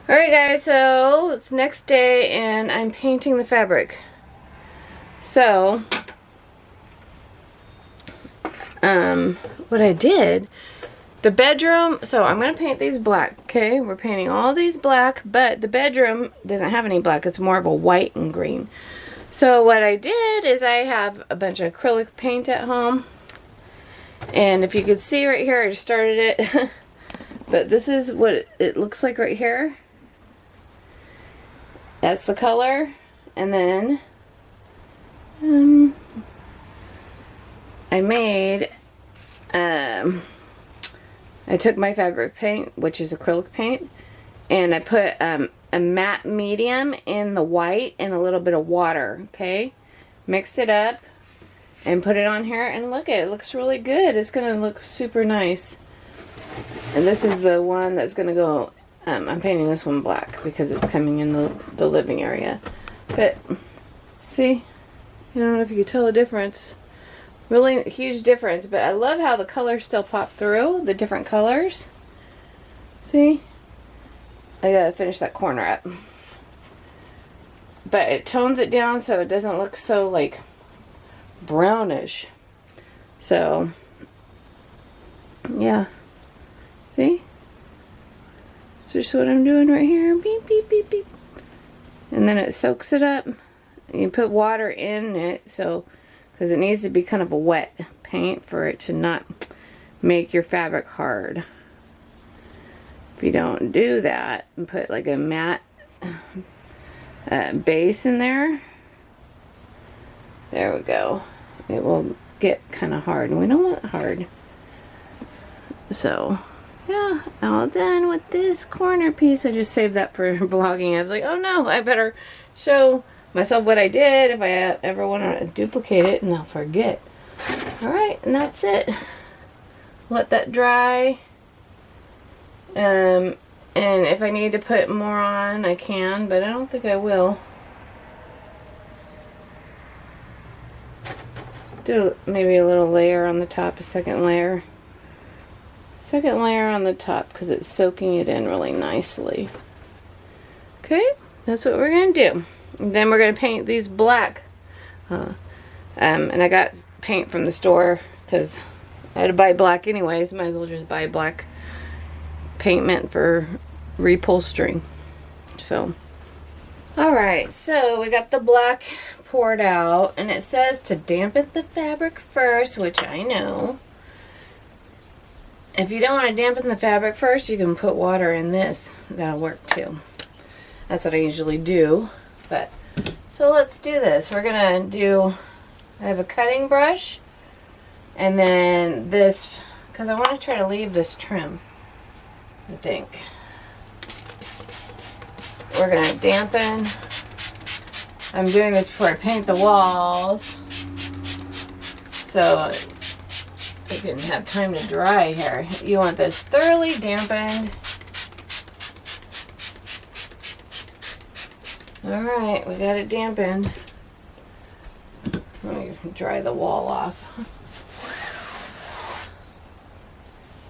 Alright guys, so it's next day and I'm painting the fabric. So, what I did, the bedroom, so I'm going to paint these black, okay? We're painting all these black, but the bedroom doesn't have any black. It's more of a white and green. So what I did is I have a bunch of acrylic paint at home. And if you could see right here, I just started it. But this is what it looks like right here. That's the color. And then I made I took my fabric paint, which is acrylic paint, and I put a matte medium in the white and a little bit of water, okay? Mixed it up and put it on here, and look, it looks really good. It's gonna look super nice. And this is the one that's gonna go, I'm painting this one black because it's coming in the living area. But see, I don't know if you could tell the difference. Really huge difference, but I love how the colors still pop through, the different colors. See? I gotta finish that corner up. But it tones it down so it doesn't look so like brownish. So, yeah. See? That's just what I'm doing right here. Beep, beep, beep, beep. And then it soaks it up. You put water in it, so because it needs to be kind of a wet paint for it to not make your fabric hard. If you don't do that and put like a matte base in there, there we go. It will get kind of hard, and we don't want it hard. So, yeah, all done with this corner piece. I just saved that for vlogging. I was like, oh no, I better show myself what I did if I ever want to duplicate it and I'll forget. Alright, and that's it. Let that dry. And if I need to put more on, I can, but I don't think I will. Do maybe a little layer on the top, a second layer. Second layer on the top because it's soaking it in really nicely. Okay, that's what we're going to do. And then we're going to paint these black. And I got paint from the store because I had to buy black anyways. Might as well just buy black paint for reupholstering. So, alright, so we got the black poured out. And it says to dampen the fabric first, which I know. If you don't want to dampen the fabric first, you can put water in this. That'll work too. That's what I usually do. But so let's do this. We're gonna do, I have a cutting brush, and then this, because I want to try to leave this trim, I think. We're gonna dampen. I'm doing this before I paint the walls, so it didn't have time to dry here. You want this thoroughly dampened. Alright, we got it dampened. Let me dry the wall off.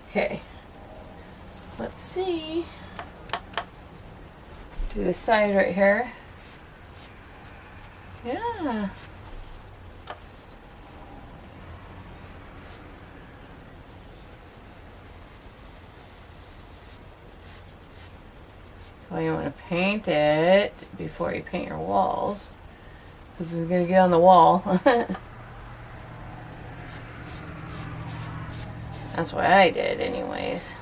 Okay. Let's see. Do the side right here. Yeah. So you want to paint it before you paint your walls. This is going to get on the wall. That's what I did anyways.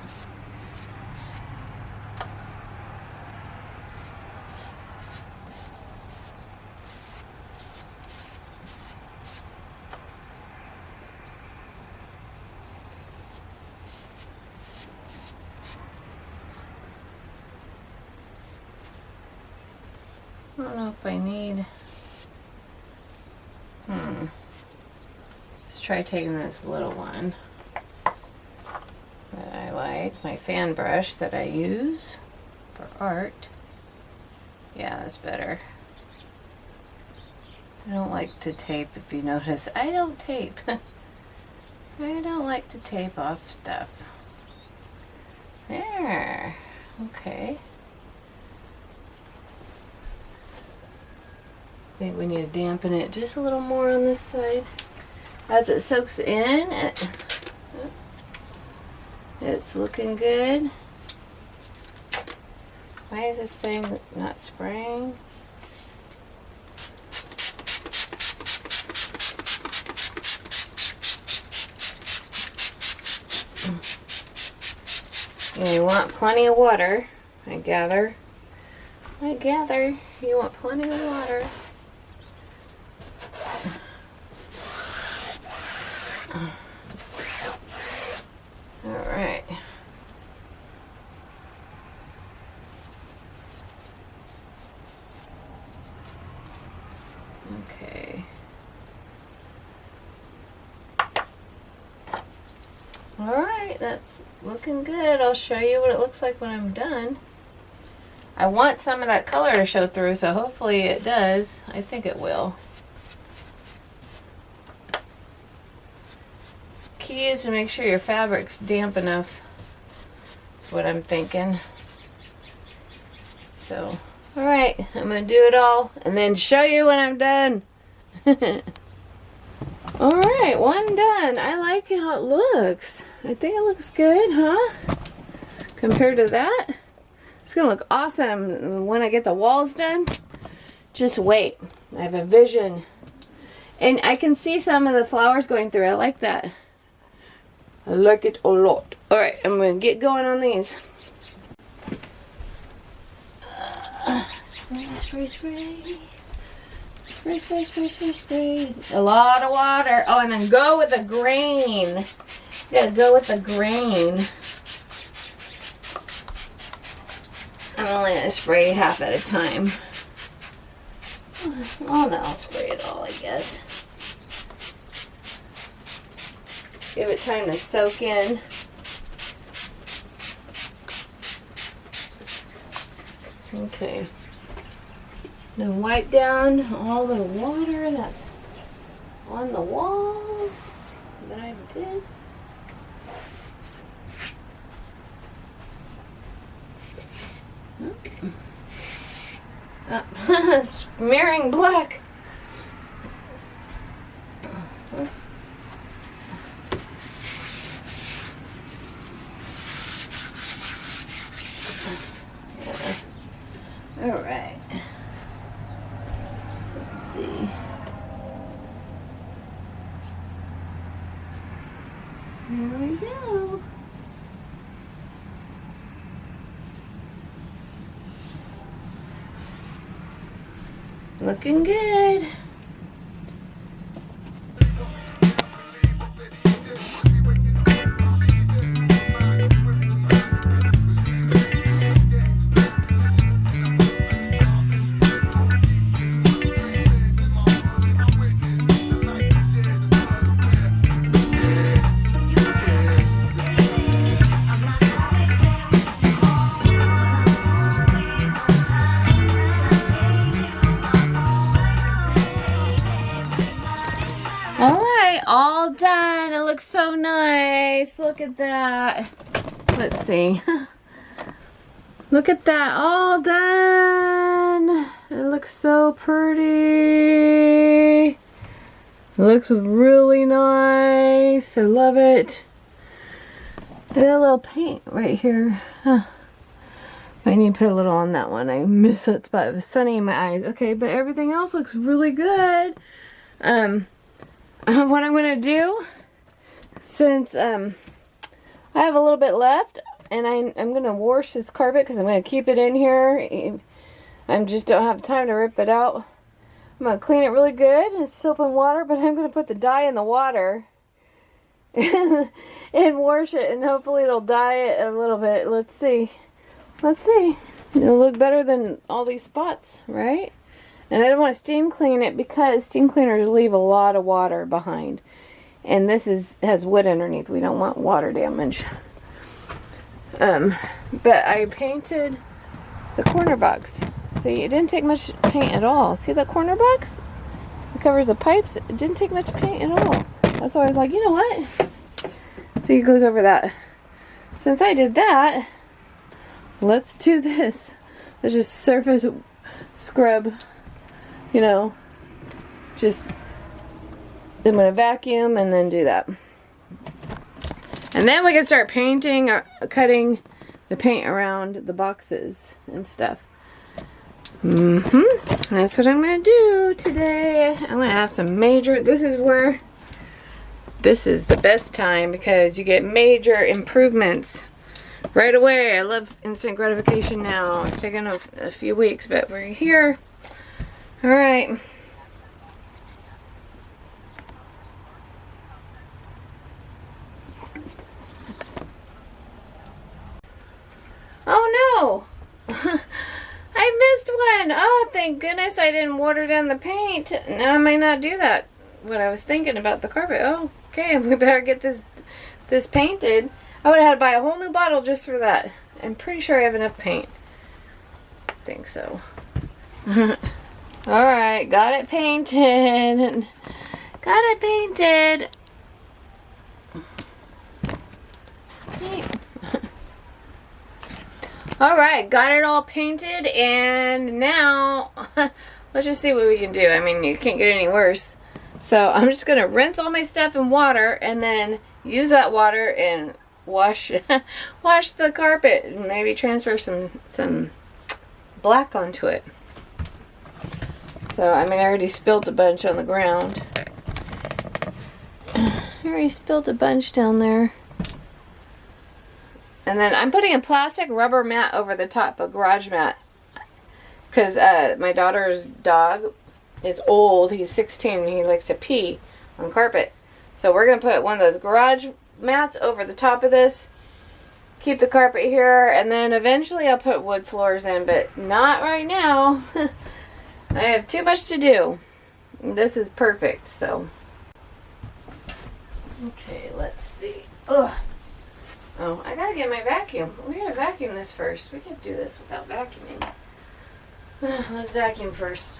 I don't know if I need. Let's try taking this little one that I like, my fan brush that I use for art. Yeah, that's better. I don't like to tape, if you notice. I don't tape. I don't like to tape off stuff. There. Okay. think we need to dampen it just a little more on this side. As it soaks in, it's looking good. Why is this thing not spraying? And you want plenty of water, I gather. You want plenty of water. Alright. Okay. Alright, that's looking good. I'll show you what it looks like when I'm done. I want some of that color to show through, so hopefully it does. I think it will. Key is to make sure your fabric's damp enough. That's what I'm thinking. So, alright, I'm going to do it all and then show you when I'm done. Alright, one done. I like how it looks. I think it looks good, huh? Compared to that. It's going to look awesome when I get the walls done. Just wait. I have a vision. And I can see some of the flowers going through. I like that. I like it a lot. Alright, I'm going to get going on these. Spray, spray, spray. Spray, spray, spray, spray, spray. A lot of water. Oh, and then go with the grain. You gotta go with the grain. I'm only gonna spray half at a time. Oh no, I'll spray it all, I guess. Give it time to soak in. Okay. Then wipe down all the water that's on the walls that I did. Smearing black. All right. Let's see. Here we go. Looking good. All done. It looks so nice. Look at that. Let's see. Look at that. All done. It looks so pretty. It looks really nice. I love it. I got a little paint right here. Huh. I need to put a little on that one. I miss that spot. It was sunny in my eyes. Okay, but everything else looks really good. What I'm going to do, since I have a little bit left, and I'm going to wash this carpet because I'm going to keep it in here. I just don't have time to rip it out. I'm going to clean it really good. It's soap and water, but I'm going to put the dye in the water and wash it, and hopefully it'll dye it a little bit. Let's see. Let's see. It'll look better than all these spots, right? And I don't want to steam clean it because steam cleaners leave a lot of water behind. And this has wood underneath. We don't want water damage. But I painted the corner box. See, it didn't take much paint at all. See that corner box? It covers the pipes. It didn't take much paint at all. That's why I was like, you know what? See, it goes over that. Since I did that, let's do this. Let's just surface scrub. You know, Just, I'm going to vacuum and then do that. And then we can start painting or cutting the paint around the boxes and stuff. That's what I'm going to do today. I'm going to have some major, this is the best time because you get major improvements right away. I love instant gratification now. It's taken a few weeks, but we're here. All right. Oh no! I missed one! Oh, thank goodness I didn't water down the paint. Now I might not do that. What I was thinking about the carpet. Oh, okay, we better get this painted. I would have had to buy a whole new bottle just for that. I'm pretty sure I have enough paint. I think so. Alright, got it painted. Got it painted. Alright, got it all painted, and now let's just see what we can do. I mean, you can't get any worse. So I'm just going to rinse all my stuff in water and then use that water and wash wash the carpet and maybe transfer some black onto it. So, I mean, I already spilled a bunch on the ground. I already spilled a bunch down there. And then I'm putting a plastic rubber mat over the top, a garage mat. Because my daughter's dog is old. He's 16 and he likes to pee on carpet. So we're going to put one of those garage mats over the top of this. Keep the carpet here. And then eventually I'll put wood floors in. But not right now. I have too much to do. This is perfect. So. Okay, let's see. Ugh. Oh, I gotta get my vacuum. We gotta vacuum this first. We can't do this without vacuuming. Let's vacuum first.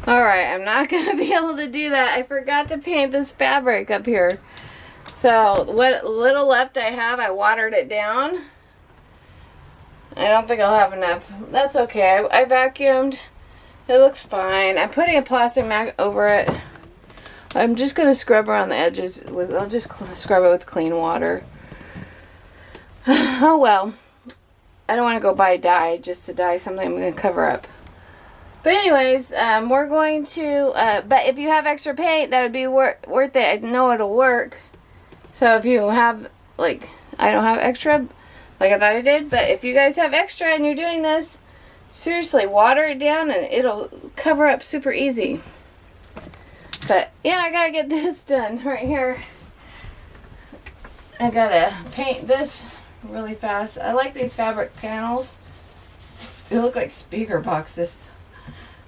Alright, I'm not gonna be able to do that. I forgot to paint this fabric up here. So, what little left I have, I watered it down. I don't think I'll have enough. That's okay. I vacuumed. It looks fine. I'm putting a plastic mat over it. I'm just going to scrub around the edges. I'll just scrub it with clean water. Oh well. I don't want to go buy dye just to dye something I'm going to cover up. But anyways, we're going to, but if you have extra paint, that would be worth it. I know it'll work. So if you have, like, I don't have extra, like I thought I did. But if you guys have extra and you're doing this, seriously, water it down and it'll cover up super easy. But yeah, I gotta get this done right here. I gotta paint this really fast. I like these fabric panels. They look like speaker boxes.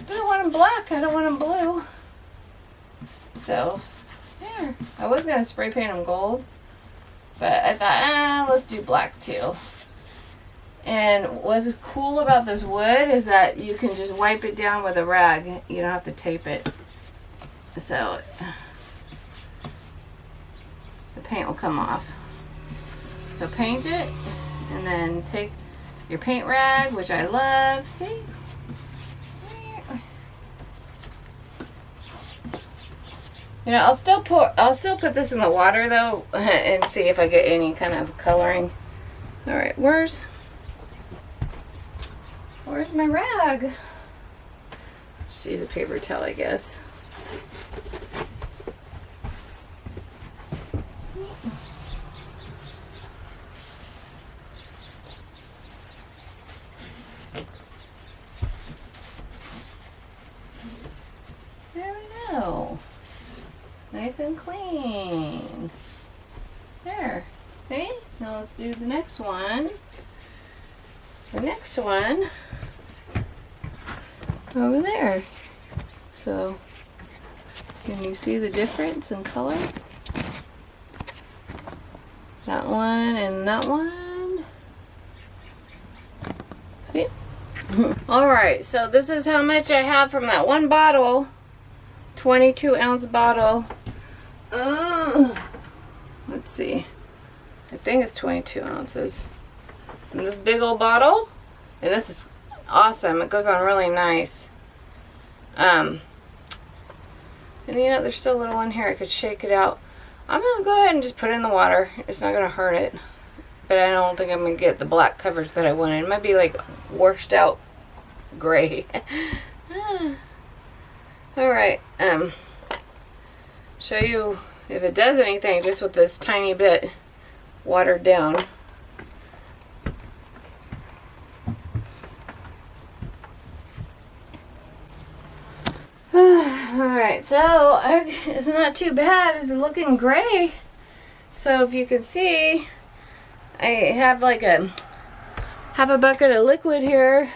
But I want them black. I don't want them blue. So, there. I was gonna spray paint them gold. But I thought, let's do black too. And what's cool about this wood is that you can just wipe it down with a rag. You don't have to tape it. So the paint will come off. So paint it and then take your paint rag, which I love. See? You know, I'll still put this in the water though and see if I get any kind of coloring. All right, where's my rag? Just use a paper towel, I guess. There we go. Nice and clean. There. See? Now let's do the next one. The next one over there. So, can you see the difference in color? That one and that one. See? Alright, so this is how much I have from that one bottle. 22-ounce bottle. Let's see. I think it's 22 ounces. And this big old bottle. And this is awesome. It goes on really nice. And you know, there's still a little one here. I could shake it out. I'm going to go ahead and just put it in the water. It's not going to hurt it. But I don't think I'm going to get the black coverage that I wanted. It might be like washed out gray. Alright. Show you if it does anything just with this tiny bit watered down. Alright, so it's not too bad. It's looking gray. So if you can see, I have like half a bucket of liquid here.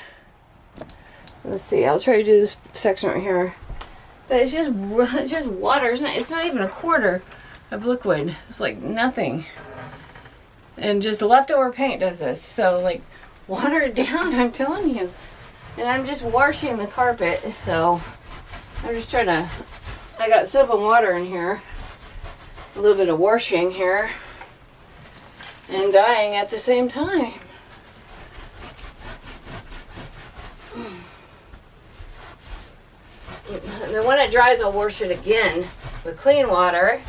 Let's see, I'll try to do this section right here. But it's just water. It's not even a quarter of liquid. It's like nothing. And just leftover paint does this. So like water it down, I'm telling you. And I'm just washing the carpet, so I'm just trying to, I got soap and water in here, a little bit of washing here, and dyeing at the same time. And then when it dries, I'll wash it again with clean water,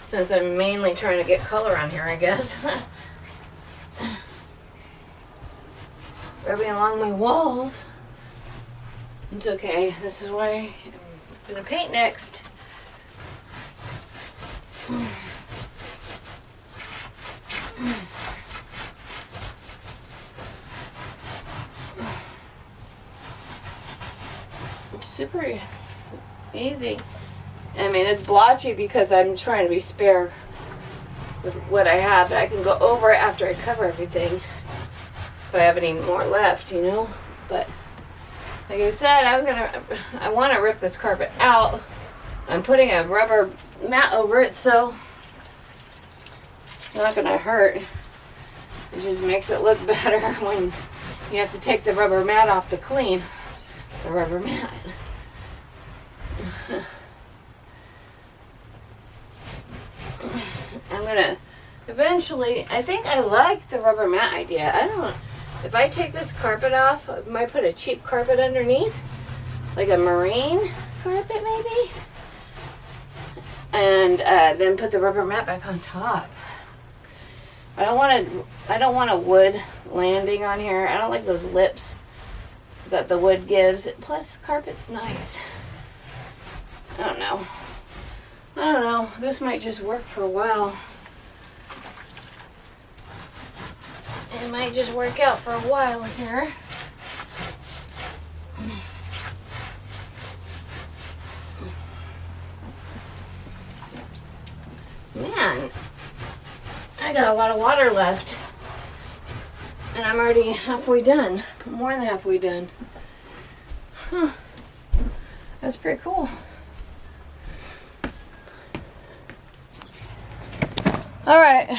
since I'm mainly trying to get color on here, I guess. Rubbing along my walls. It's okay. This is why I'm going to paint next. It's super easy. I mean, it's blotchy because I'm trying to be spare with what I have, but I can go over it after I cover everything if I have any more left, you know. But like I said, I want to rip this carpet out. I'm putting a rubber mat over it, so it's not going to hurt. It just makes it look better when you have to take the rubber mat off to clean the rubber mat. I'm going to eventually, I think I like the rubber mat idea. I don't, if I take this carpet off, I might put a cheap carpet underneath, like a marine carpet maybe, and then put the rubber mat back on top. I don't want a wood landing on here. I don't like those lips that the wood gives. Plus, carpet's nice. I don't know. This might just work for a while. It might just work out for a while here. Man, I got a lot of water left. And I'm already halfway done. More than halfway done. Huh. That's pretty cool. Alright.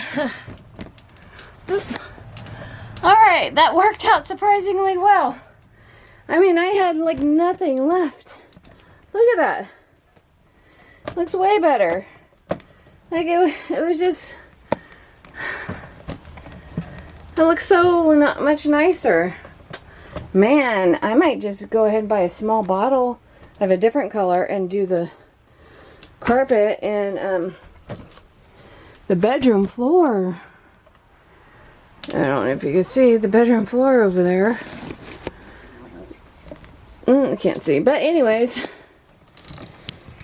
Alright, that worked out surprisingly well. I mean, I had like nothing left. Look at that. Looks way better. Like it was just, it looks so not much nicer. Man, I might just go ahead and buy a small bottle of a different color and do the carpet and the bedroom floor. I don't know if you can see the bedroom floor over there. I can't see, but anyways,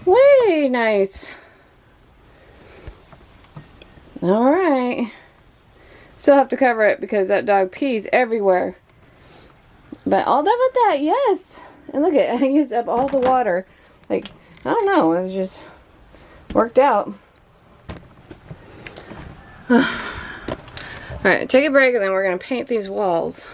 way nice. Alright. Still have to cover it because that dog pees everywhere. But all done with that, yes. And look at, I used up all the water. Like, I don't know, it was just worked out. Alright, take a break and then we're going to paint these walls.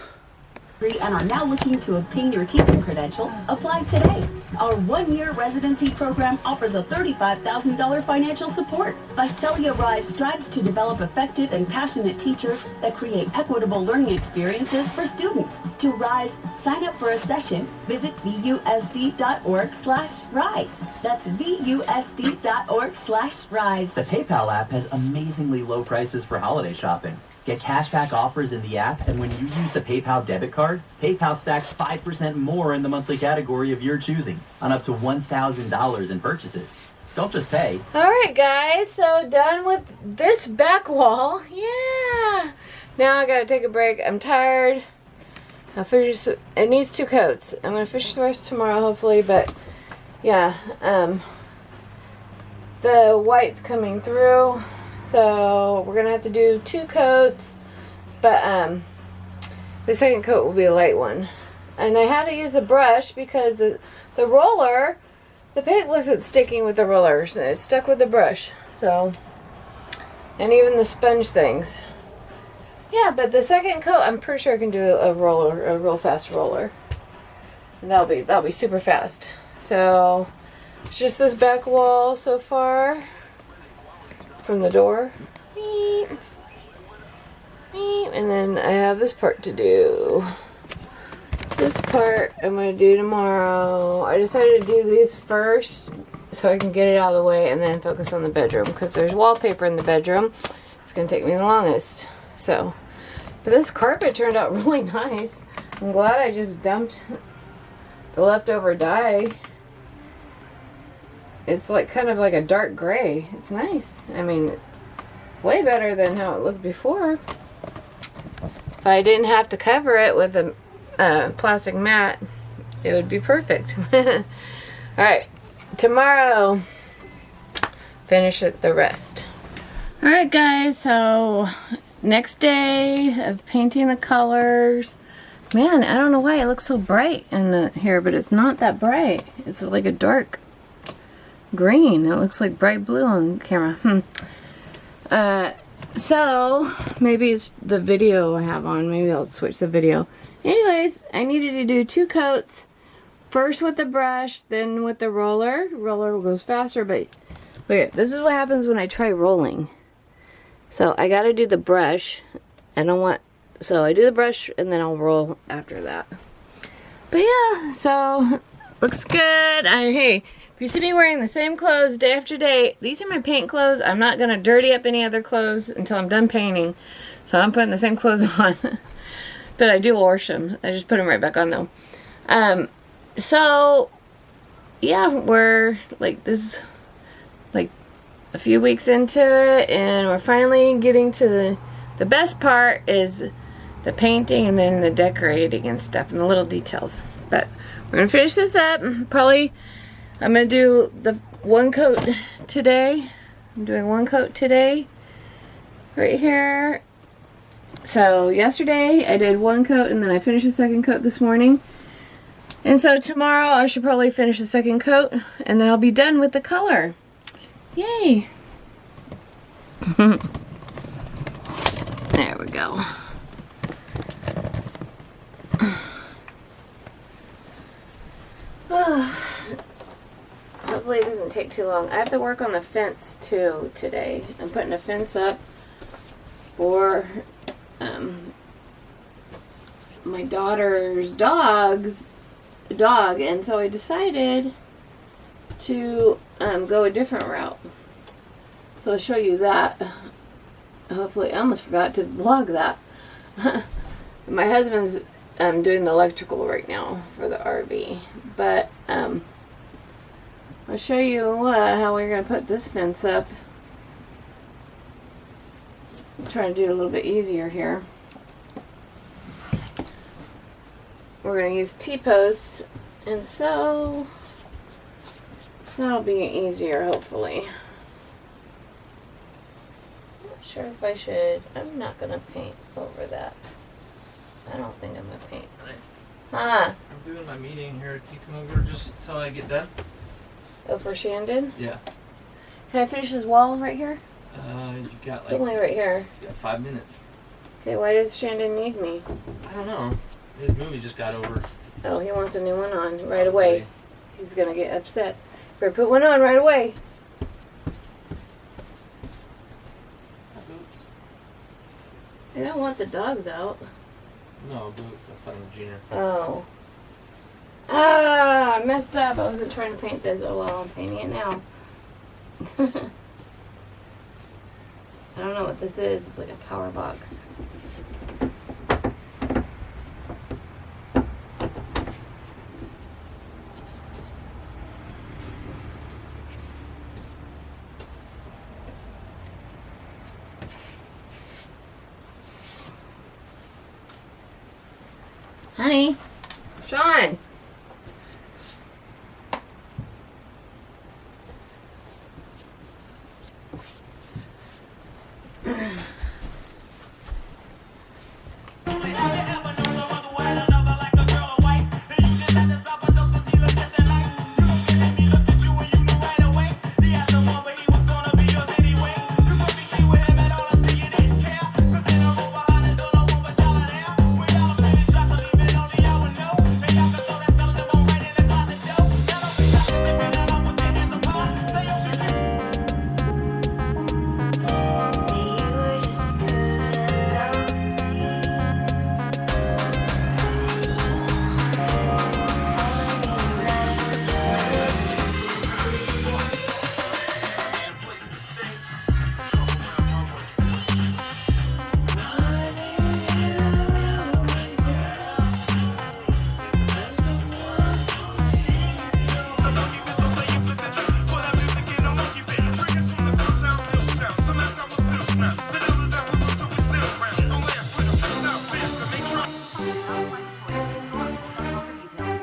And are now looking to obtain your teaching credential? Apply today. Our one-year residency program offers a $35,000 financial support. Visalia Rise strives to develop effective and passionate teachers that create equitable learning experiences for students. To Rise, sign up for a session. Visit VUSD.org/rise. That's VUSD.org/rise. The PayPal app has amazingly low prices for holiday shopping. Get cashback offers in the app, and when you use the PayPal debit card, PayPal stacks 5% more in the monthly category of your choosing on up to $1,000 in purchases. Don't just pay. Alright guys, so done with this back wall. Yeah! Now I gotta take a break. I'm tired. I'll finish, it needs 2 coats. I'm gonna finish the rest tomorrow hopefully, but yeah, the white's coming through, so we're gonna have to do 2 coats, but the second coat will be a light one. And I had to use a brush because the roller, the paint wasn't sticking with the rollers. It stuck with the brush. So, and even the sponge things. Yeah, but the second coat, I'm pretty sure I can do a roller, a real fast roller. And that'll be super fast. So, it's just this back wall so far from the door. Beep. Beep. And then I have this part to do. This part I'm going to do tomorrow. I decided to do these first so I can get it out of the way and then focus on the bedroom because there's wallpaper in the bedroom. It's going to take me the longest. So, but this carpet turned out really nice. I'm glad I just dumped the leftover dye. It's like kind of like a dark gray. It's nice. I mean, way better than how it looked before. If I didn't have to cover it with a plastic mat, it would be perfect. Alright, tomorrow finish it the rest. Alright guys, so next day of painting the colors. Man, I don't know why it looks so bright in the here, but it's not that bright. It's like a dark green. It looks like bright blue on camera. So maybe it's the video I have on. Maybe I'll switch the video. Anyways, I needed to do 2 coats. First with the brush, then with the roller. Roller goes faster, but look, this is what happens when I try rolling. So I gotta do the brush. So I do the brush and then I'll roll after that. But yeah, so looks good. Hey, if you see me wearing the same clothes day after day, these are my paint clothes. I'm not gonna dirty up any other clothes until I'm done painting. So I'm putting the same clothes on. But I do wash them. I just put them right back on though. So yeah, we're like this, like a few weeks into it, and we're finally getting to the best part is the painting and then the decorating and stuff and the little details. But we're gonna finish this up. Probably I'm gonna do the 1 coat today. I'm doing 1 coat today, right here. So yesterday I did 1 coat and then I finished the 2nd coat this morning. And so tomorrow I should probably finish the 2nd coat and then I'll be done with the color. Yay! There we go. Hopefully it doesn't take too long. I have to work on the fence too today. I'm putting a fence up for my daughter's dog, and so I decided to go a different route. So I'll show you that. Hopefully, I almost forgot to vlog that. My husband's doing the electrical right now for the RV, but I'll show you how we're going to put this fence up. I'm trying to do it a little bit easier here. We're going to use T-posts, and so that'll be easier, hopefully. Not sure if I should. I'm not going to paint over that. I don't think I'm going to paint. I'm doing my meeting here. Can you come over just until I get done? Oh, for Shandon? Yeah. Can I finish this wall right here? You got It's only right here. You got 5 minutes. Okay, why does Shandon need me? I don't know. His movie just got over. Oh, he wants a new one on right away. He's gonna get upset. Better put one on right away. I don't want the dogs out. No, Boots. That's not Junior. Oh. Ah, I messed up. I wasn't trying to paint this. Oh well, I'm painting it now. I don't don't know what this is. It's like a power box. Honey, Sean.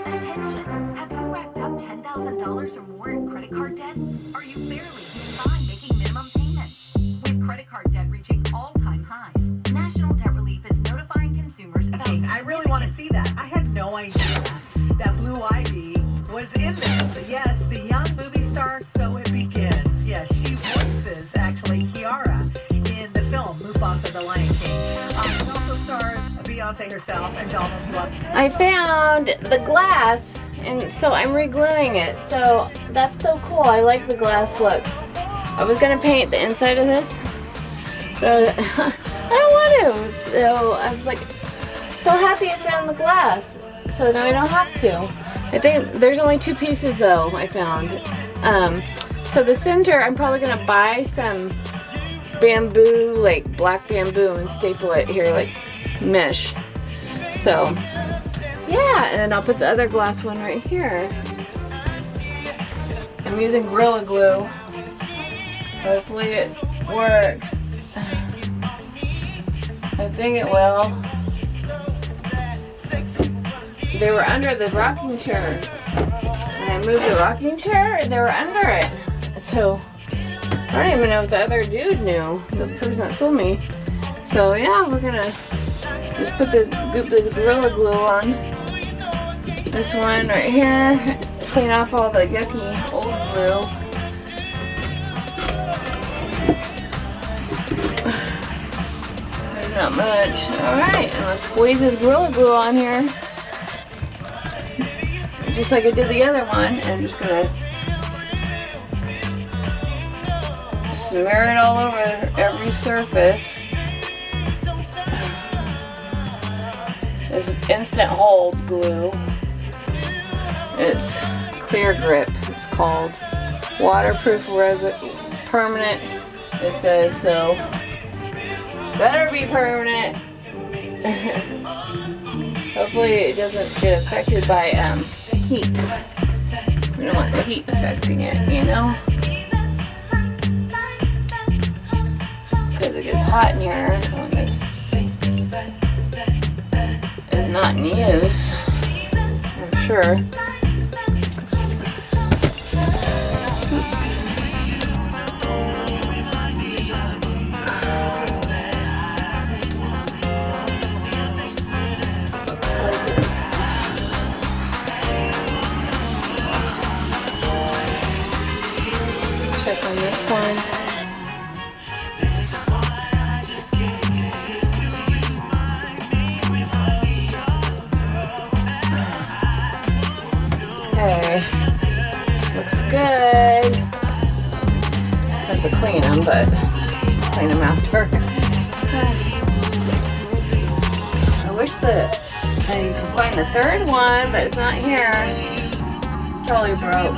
Attention! Have you racked up $10,000 or more in credit card debt? Are you barely getting by making minimum payments? With credit card debt reaching all-time highs, National Debt Relief is notifying consumers about... I really want to see that. I had no idea that Blue Ivy was in this. Yes, the young movie star, So It Begins. Yes, she voices, actually, Kiara in the film Mufasa the Lion King. It also stars Beyonce herself and Donald Trump. I found the glass, and so I'm re-gluing it. So that's so cool. I like the glass look. I was gonna paint the inside of this, but I don't want to. So I was like, so happy I found the glass. So now I don't have to. I think there's only 2 pieces though. I found. So the center, I'm probably gonna buy some bamboo, like black bamboo, and staple it here like mesh. So yeah, and then I'll put the other glass one right here. I'm using Gorilla Glue. Hopefully it works. I think it will. They were under the rocking chair. And I moved the rocking chair and they were under it. So I don't even know if the other dude knew, the person that sold me. So yeah, we're gonna just put this Gorilla Glue on. This one right here. Clean off all the yucky old glue. There's not much. Alright, and let's squeeze this Gorilla Glue on here. Just like I did the other one. And I'm just gonna smear it all over every surface. This is instant hold glue. It's clear grip. It's called waterproof permanent. It says so. Better be permanent. Hopefully it doesn't get affected by heat. We don't want the heat affecting it, you know? Because it gets hot in here when this is not in use. I'm sure. Okay, looks good. Have to clean them, but clean them after. I wish that I could find the third one, but it's not here. Probably broke.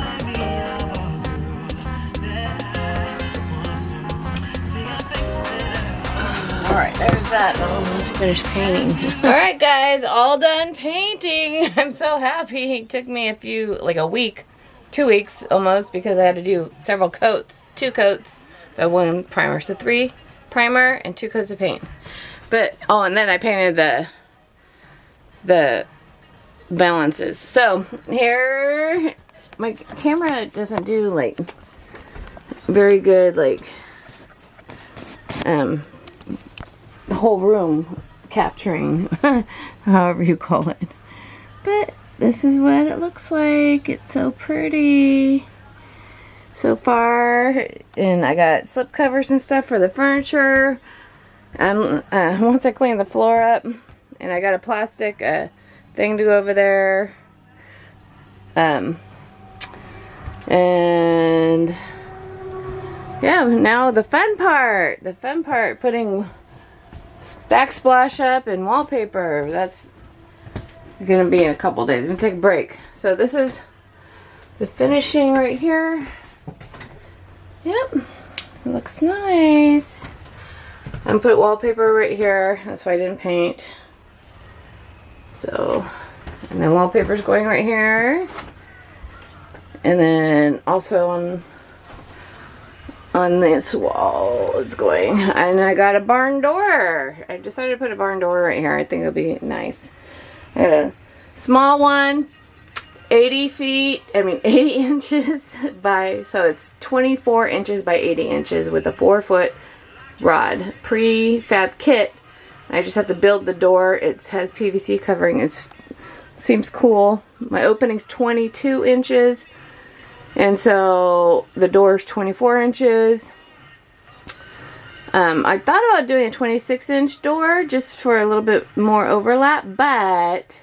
Alright, there's that. Oh, let's finish painting. Alright guys, all done painting. I'm so happy. It took me a week, 2 weeks almost, because I had to do several coats. 2 coats, but 1 primer. So 3 primer and 2 coats of paint. But, oh, and then I painted the valances. So, here, my camera doesn't do, like, very good, like, the whole room capturing, however you call it. But this is what it looks like. It's so pretty so far. And I got slip covers and stuff for the furniture. Once I clean the floor up, and I got a plastic thing to go over there. And yeah, now the fun part, putting backsplash up and wallpaper. That's gonna be in a couple days. I'm gonna take a break. So this is the finishing right here. Yep, it looks nice. I'm put wallpaper right here. That's why I didn't paint. So, and then wallpaper's going right here. And then also on this wall it's going. And I got a barn door. I decided to put a barn door right here. I think it'll be nice. I got a small one, 80 inches by, so it's 24 inches by 80 inches with a 4-foot rod. Prefab kit. I just have to build the door. It has PVC covering. It seems cool. My opening's 22 inches. And so the door's 24 inches. I thought about doing a 26-inch door just for a little bit more overlap, but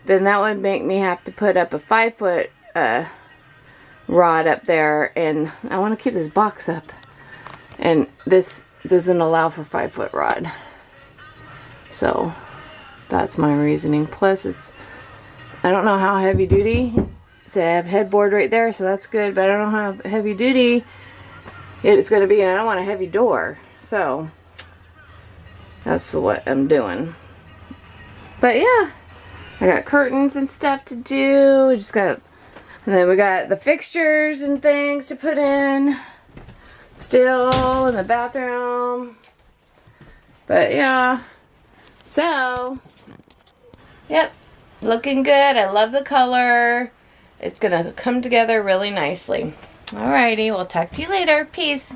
then that would make me have to put up a 5-foot rod up there, and I want to keep this box up. And this doesn't allow for 5-foot rod. So that's my reasoning. Plus I don't know how heavy duty. So I have headboard right there, so that's good, but I don't know how heavy duty it's going to be, and I don't want a heavy door. So that's what I'm doing. But yeah, I got curtains and stuff to do. And then we got the fixtures and things to put in still in the bathroom. But yeah, so yep, looking good. I love the color. It's gonna come together really nicely. Alrighty, we'll talk to you later. Peace.